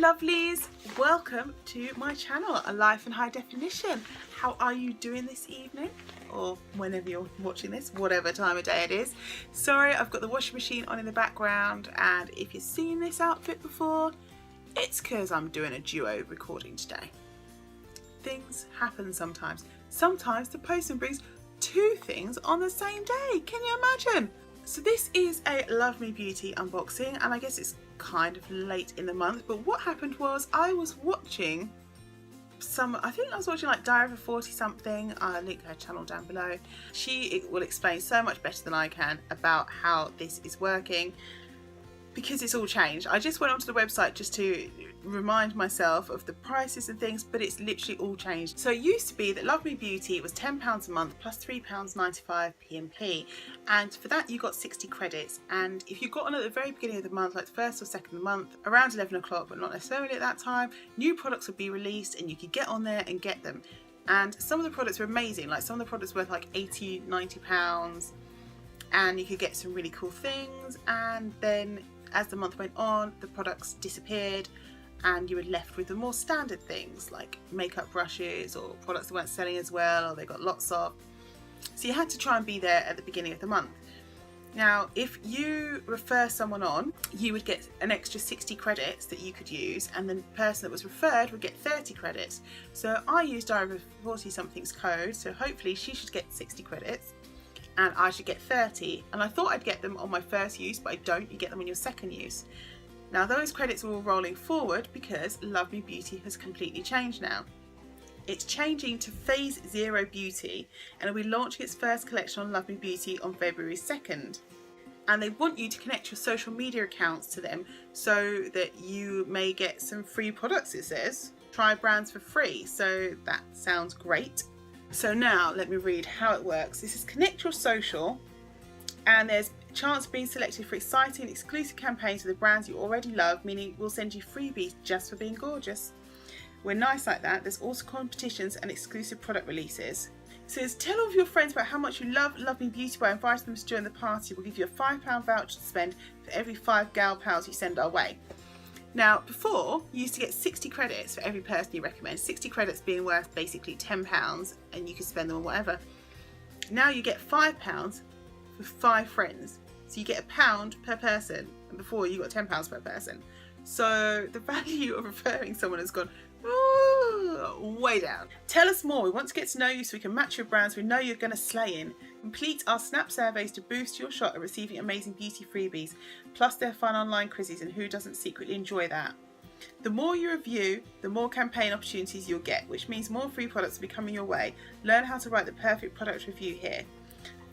lovelies, welcome to my channel, A Life in High Definition. How are you doing this evening, or whenever you're watching this, whatever time of day it is? Sorry, I've got the washing machine on in the background, and if you've seen this outfit before, it's because I'm doing a duo recording today. Things happen sometimes. Sometimes the postman brings two things on the same day. Can you imagine? So this is a Love Me Beauty unboxing, and I guess it's kind of late in the month, but what happened was I was watching I think I was watching like Diary of a 40 something. I'll link her channel down below. She will explain so much better than I can about how this is working, because it's all changed. I just went onto the website just to remind myself of the prices and things, but it's literally all changed. So it used to be that Love Me Beauty was £10 a month plus £3.95 P&P, and for that you got 60 credits. And if you got on at the very beginning of the month, like the first or second of the month, around 11 o'clock, but not necessarily at that time, new products would be released and you could get on there and get them. And some of the products were amazing, like some of the products worth like £80–90, and you could get some really cool things. And then as the month went on, the products disappeared and you were left with the more standard things like makeup brushes or products that weren't selling as well, or they got lots of. So you had to try and be there at the beginning of the month. Now, if you refer someone on, you would get an extra 60 credits that you could use, and the person that was referred would get 30 credits. So I used Diary of 40 something's code, so hopefully she should get 60 credits and I should get 30. And I thought I'd get them on my first use, but I don't. You get them on your second use. Now those credits are all rolling forward because Love Me Beauty has completely changed now. It's changing to Phase 0 Beauty, and it'll be launching its first collection on Love Me Beauty on February 2nd. And they want you to connect your social media accounts to them so that you may get some free products, it says. Try brands for free, so that sounds great. So now let me read how it works. This is connect your social, and there's a chance of being selected for exciting exclusive campaigns with the brands you already love, meaning we'll send you freebies just for being gorgeous. We're nice like that. There's also competitions and exclusive product releases. It says tell all of your friends about how much you love Me Beauty by inviting them to join the party. We'll give you a £5 voucher to spend for every 5 gal pals you send our way. Now, before, you used to get 60 credits for every person you recommend, 60 credits being worth basically £10, and you could spend them on whatever. Now you get £5 for 5 friends. So you get £1 per person, and before you got £10 per person. So the value of referring someone has gone way down. Tell us more. We want to get to know you so we can match your brands we know you're going to slay in. Complete our Snap surveys to boost your shot at receiving amazing beauty freebies, plus their fun online quizzes, and who doesn't secretly enjoy that? The more you review, the more campaign opportunities you'll get, which means more free products will be coming your way. Learn how to write the perfect product review here.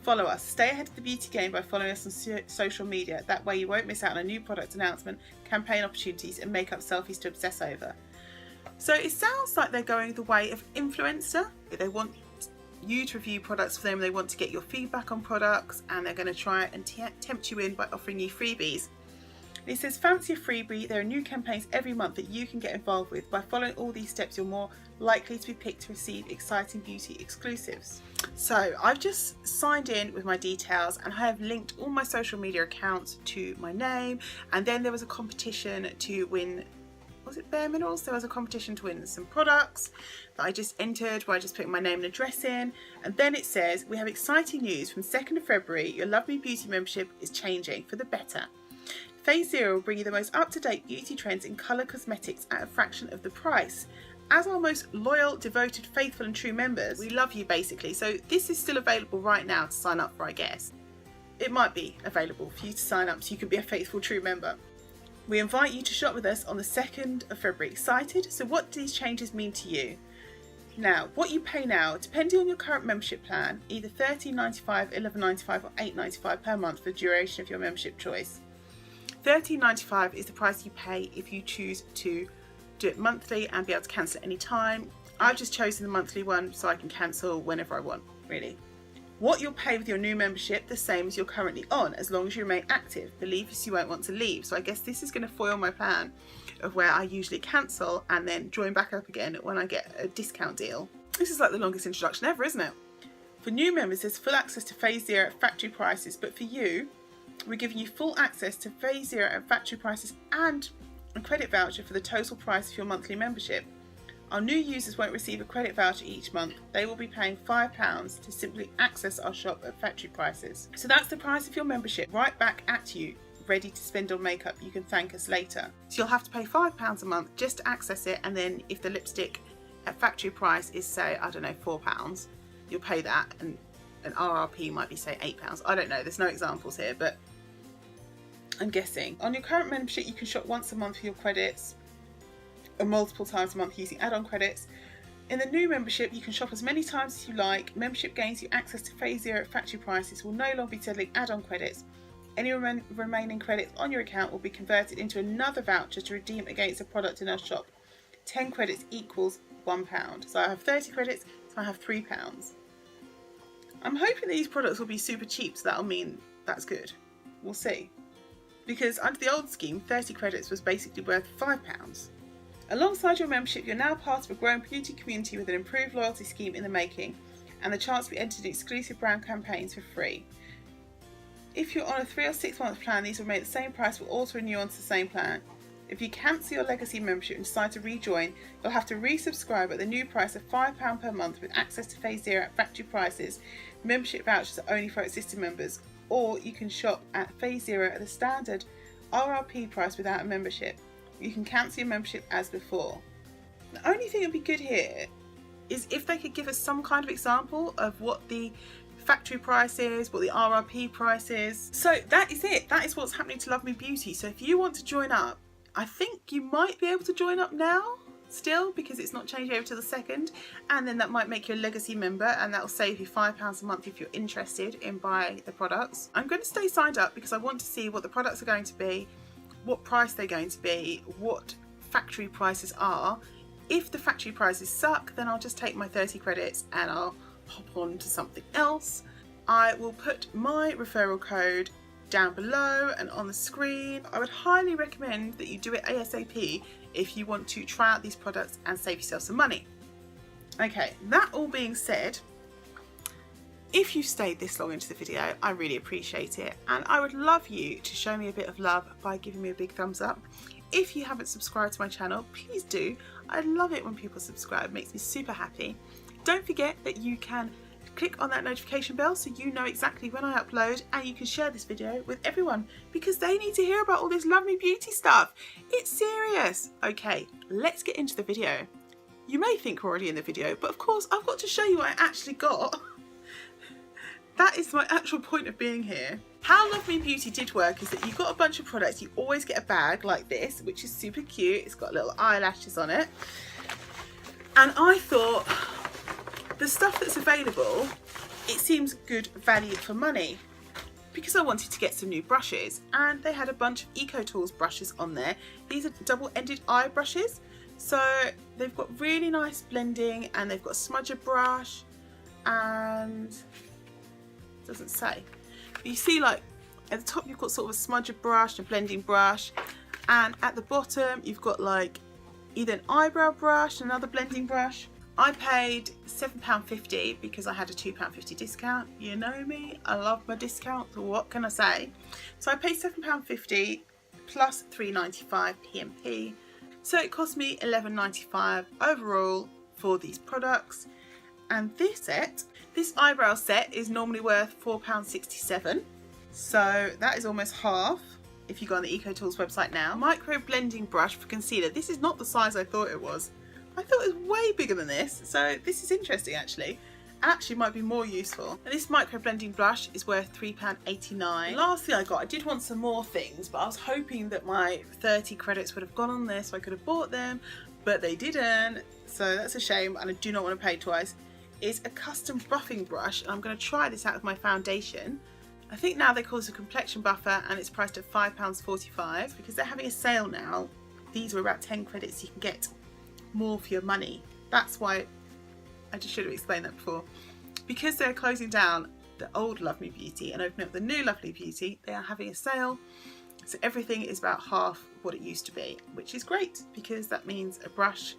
Follow us. Stay ahead of the beauty game by following us on social media. That way you won't miss out on a new product announcement, campaign opportunities, and makeup selfies to obsess over. So it sounds like they're going the way of influencer. They want you to review products for them, they want to get your feedback on products, and they're going to try and tempt you in by offering you freebies. It says fancy a freebie. There are new campaigns every month that you can get involved with. By following all these steps, you're more likely to be picked to receive exciting beauty exclusives. So I've just signed in with my details, and I have linked all my social media accounts to my name, and then there was a competition to win, was it Bare Minerals? There was a competition to win some products that I just entered, where I just put my name and address in, and then it says we have exciting news. From 2nd of February your Love Me Beauty membership is changing for the better. Phase 0 will bring you the most up-to-date beauty trends in colour cosmetics at a fraction of the price. As our most loyal, devoted, faithful and true members, we love you basically. So this is still available right now to sign up for, I guess. It might be available for you to sign up so you can be a faithful, true member. We invite you to shop with us on the 2nd of February. Excited? So what do these changes mean to you? Now, what you pay now, depending on your current membership plan, either £13.95, £11.95 or £8.95 per month for the duration of your membership choice. £13.95 is the price you pay if you choose to do it monthly and be able to cancel at any time. I've just chosen the monthly one so I can cancel whenever I want, really. What you'll pay with your new membership, the same as you're currently on, as long as you remain active. Believe us, you won't want to leave. So I guess this is going to foil my plan of where I usually cancel and then join back up again when I get a discount deal. This is like the longest introduction ever, isn't it? For new members, there's full access to Phase 0 at factory prices, but for you, we're giving you full access to Phase 0 at factory prices and a credit voucher for the total price of your monthly membership. Our new users won't receive a credit voucher each month. They will be paying £5 to simply access our shop at factory prices. So that's the price of your membership, right back at you, ready to spend on makeup. You can thank us later. So you'll have to pay £5 a month just to access it, and then if the lipstick at factory price is, say, I don't know, £4, you'll pay that, and an RRP might be, say, £8. I don't know, there's no examples here, but I'm guessing. On your current membership, you can shop once a month for your credits, or multiple times a month using add-on credits. In the new membership, you can shop as many times as you like. Membership gains you access to phase 0 at factory prices, will no longer be settling add-on credits. Any remaining credits on your account will be converted into another voucher to redeem against a product in our shop. 10 credits equals £1. So I have 30 credits, so I have £3. I'm hoping these products will be super cheap, so that'll mean that's good. We'll see. Because under the old scheme, 30 credits was basically worth £5. Alongside your membership, you're now part of a growing beauty community with an improved loyalty scheme in the making, and the chance to be entered in exclusive brand campaigns for free. If you're on a 3 or 6 month plan, these will remain at the same price, will auto renew onto the same plan. If you cancel your legacy membership and decide to rejoin, you'll have to resubscribe at the new price of £5 per month with access to phase 0 at factory prices. Membership vouchers are only for existing members, or you can shop at phase 0 at the standard RRP price without a membership. You can cancel your membership as before. The only thing that would be good here is if they could give us some kind of example of what the factory price is, what the RRP price is. So that is it. That is what's happening to Love Me Beauty. So if you want to join up, I think you might be able to join up now still, because it's not changed over to the 2nd, and then that might make you a legacy member, and that will save you £5 a month if you're interested in buying the products. I'm going to stay signed up because I want to see what the products are going to be, what price they're going to be, what factory prices are. If the factory prices suck, then I'll just take my 30 credits and I'll hop on to something else. I will put my referral code down below and on the screen. I would highly recommend that you do it ASAP if you want to try out these products and save yourself some money. Okay, that all being said, if you stayed this long into the video, I really appreciate it, and I would love you to show me a bit of love by giving me a big thumbs up. If you haven't subscribed to my channel, please do. I love it when people subscribe, it makes me super happy. Don't forget that you can click on that notification bell so you know exactly when I upload, and you can share this video with everyone because they need to hear about all this Love Me Beauty stuff. It's serious. Okay, let's get into the video. You may think we're already in the video, but of course I've got to show you what I actually got. That is my actual point of being here. How Love Me Beauty did work is that you've got a bunch of products. You always get a bag like this, which is super cute. It's got little eyelashes on it. And I thought, the stuff that's available, it seems good value for money, because I wanted to get some new brushes, and they had a bunch of Eco Tools brushes on there. These are double-ended eye brushes, so they've got really nice blending, and they've got a smudger brush, and it doesn't say, but you see, like at the top you've got sort of a smudger brush, a blending brush, and at the bottom you've got like either an eyebrow brush, another blending brush. I paid £7.50 because I had a £2.50 discount. You know me, I love my discounts, what can I say? So I paid £7.50 plus £3.95 P&P. So it cost me £11.95 overall for these products. And this eyebrow set is normally worth £4.67. So that is almost half if you go on the Eco Tools website now. Micro blending brush for concealer. This is not the size I thought it was. I thought it was way bigger than this, so this is interesting actually. Actually might be more useful. And this micro blending brush is worth £3.89. Last thing I got, I did want some more things, but I was hoping that my 30 credits would have gone on there so I could have bought them, but they didn't, so that's a shame, and I do not want to pay twice. It's a custom buffing brush, and I'm going to try this out with my foundation. I think now they call this a complexion buffer, and it's priced at £5.45 because they're having a sale now. These were about 10 credits, you can get more for your money. That's why I just should have explained that before. Because they're closing down the old Love Me Beauty and opening up the new Lovely Beauty, they are having a sale. So everything is about half what it used to be, which is great because that means a brush,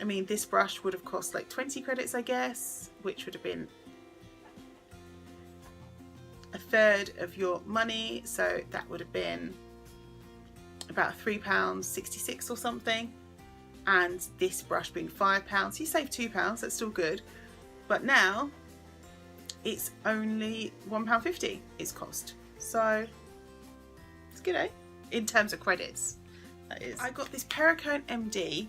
I mean this brush would have cost like 20 credits I guess, which would have been a third of your money, so that would have been about £3.66 or something, and this brush being £5. You save £2, that's still good. But now it's only £1.50 its cost. So it's good, eh? In terms of credits, that is. I got this Perricone MD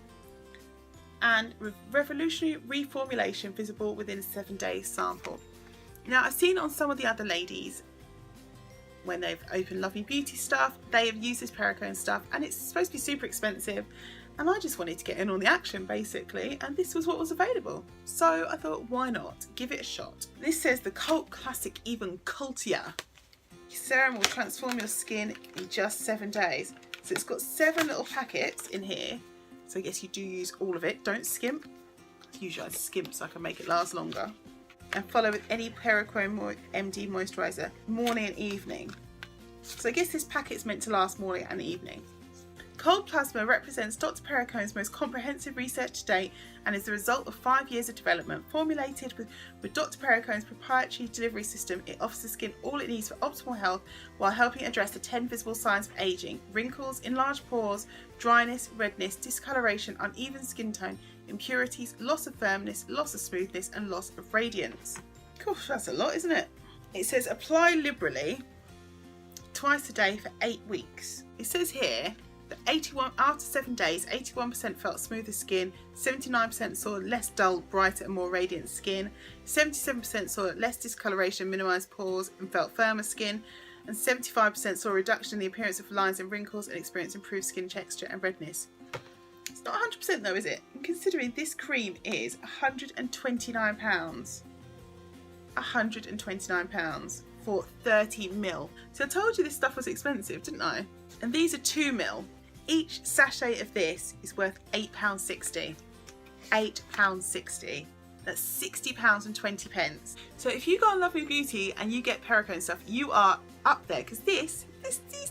and revolutionary reformulation visible within a 7-day sample. Now I've seen on some of the other ladies when they've opened Lovely Beauty stuff, they have used this Perricone stuff, and it's supposed to be super expensive, and I just wanted to get in on the action basically, and this was what was available. So I thought, why not? Give it a shot. This says the cult classic even cultier. Serum will transform your skin in just 7 days. So it's got 7 little packets in here. So I guess you do use all of it. Don't skimp. Usually I skimp so I can make it last longer. And follow with any Perricone MD moisturiser, morning and evening. So I guess this packet's meant to last morning and evening. Cold Plasma represents Dr. Perricone's most comprehensive research to date and is the result of 5 years of development. Formulated with Dr. Perricone's proprietary delivery system, it offers the skin all it needs for optimal health while helping address the 10 visible signs of aging: wrinkles, enlarged pores, dryness, redness, discoloration, uneven skin tone, impurities, loss of firmness, loss of smoothness, and loss of radiance. Gosh, that's a lot, isn't it? It says apply liberally twice a day for 8 weeks. It says here that after 7 days, 81% felt smoother skin, 79% saw less dull, brighter and more radiant skin, 77% saw less discoloration, minimised pores and felt firmer skin, and 75% saw a reduction in the appearance of lines and wrinkles and experienced improved skin texture and redness. It's not 100% though, is it? And considering this cream is £129. £129 for 30ml. So I told you this stuff was expensive, didn't I? And these are 2ml. Each sachet of this is worth £8.60. £8.60. That's £60 and 20 pence. So if you go on Lovely Beauty and you get Perricone stuff, you are up there, because this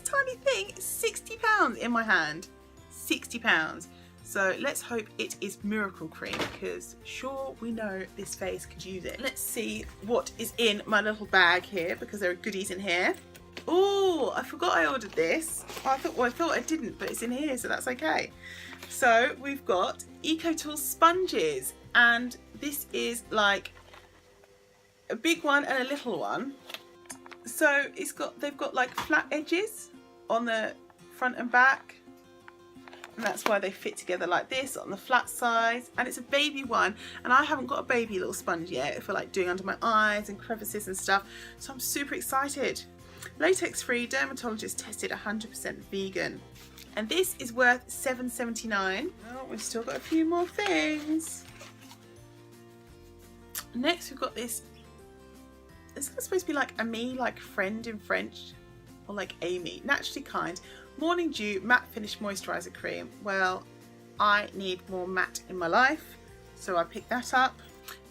tiny thing is £60 in my hand. £60. So let's hope it is miracle cream, because sure, we know this face could use it. Let's see what is in my little bag here, because there are goodies in here. Oh, I forgot I ordered this. I thought I didn't, but it's in here, so that's okay. So we've got EcoTools sponges, and this is like a big one and a little one. So they've got like flat edges on the front and back, and that's why they fit together like this on the flat side. And it's a baby one, and I haven't got a baby little sponge yet for like doing under my eyes and crevices and stuff, so I'm super excited. Latex free, dermatologist tested, 100% vegan. And this is worth £7.79. Oh, we've still got a few more things. Next we've got this. It's supposed to be like Ami, like friend in French, or like Amy. Naturally Kind Morning Dew Matte Finish Moisturiser Cream. Well, I need more matte in my life, so I picked that up.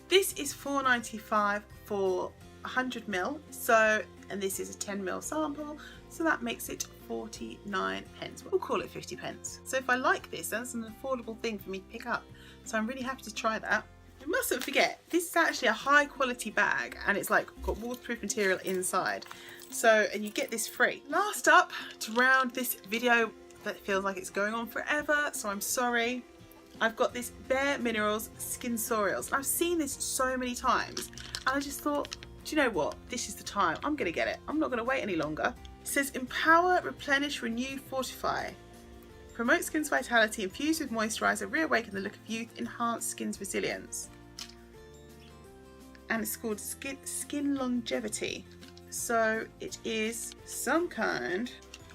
This is £4.95 for 100ml. So, and this is a 10ml sample, so that makes it 49 pence. We'll call it 50 pence. So if I like this, that's an affordable thing for me to pick up. So I'm really happy to try that. You mustn't forget, this is actually a high quality bag, and it's like got waterproof material inside. So, and you get this free. Last up, to round this video that feels like it's going on forever, so I'm sorry, I've got this Bare Minerals Skinsorials. I've seen this so many times, and I just thought, do you know what? This is the time. I'm going to get it. I'm not going to wait any longer. It says empower, replenish, renew, fortify. Promote skin's vitality, infuse with moisturiser, reawaken the look of youth, enhance skin's resilience. And it's called Skin Longevity. So it is some kind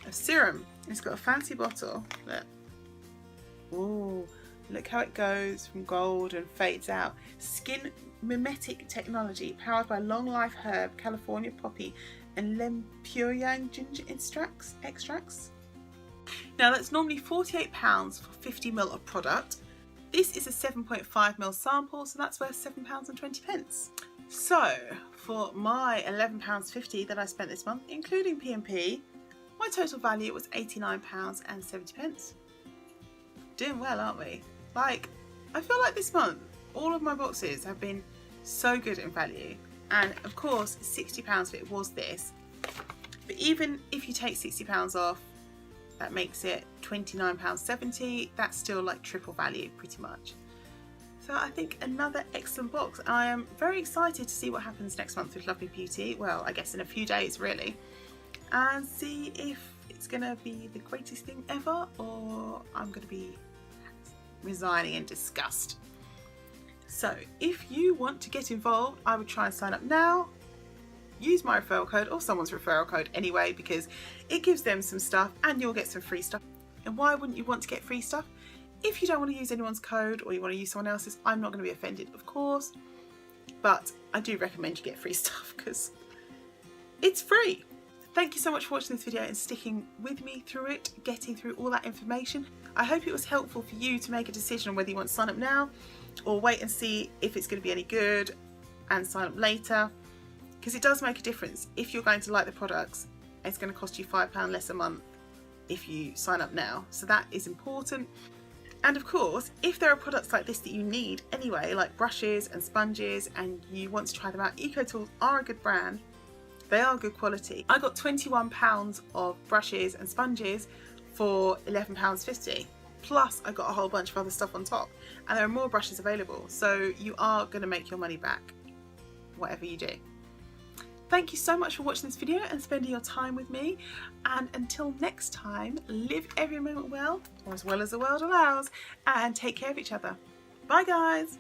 of serum. It's got a fancy bottle. Look. Ooh, look how it goes from gold and fades out. Skin mimetic technology powered by long life herb, California poppy and Lempuyang ginger extracts. Now that's normally £48 for 50ml of product. This is a 7.5ml sample, so that's worth £7 and 20 pence. So for my £11.50 that I spent this month, including P&P, my total value was £89 and 70 pence. Doing well, aren't we? Like, I feel like this month all of my boxes have been so good in value, and of course £60 of it was this, but even if you take £60 off, that makes it £29.70. That's still like triple value pretty much. So I think another excellent box. I am very excited to see what happens next month with Lovely Beauty. Well, I guess in a few days really. And see if it's going to be the greatest thing ever or I'm going to be resigning in disgust. So if you want to get involved, I would try and sign up now. Use my referral code or someone's referral code anyway, because it gives them some stuff and you'll get some free stuff. And why wouldn't you want to get free stuff? If you don't want to use anyone's code or you want to use someone else's, I'm not going to be offended, of course. But I do recommend you get free stuff because it's free. Thank you so much for watching this video and sticking with me through it, getting through all that information. I hope it was helpful for you to make a decision on whether you want to sign up now or wait and see if it's going to be any good and sign up later, because it does make a difference. If you're going to like the products, it's going to cost you £5 less a month if you sign up now, so that is important. And of course, if there are products like this that you need anyway, like brushes and sponges, and you want to try them out, EcoTools are a good brand. They are good quality. I got £21 of brushes and sponges for £11.50. Plus I got a whole bunch of other stuff on top, and there are more brushes available. So you are going to make your money back, whatever you do. Thank you so much for watching this video and spending your time with me. And until next time, live every moment well, or as well as the world allows, and take care of each other. Bye guys.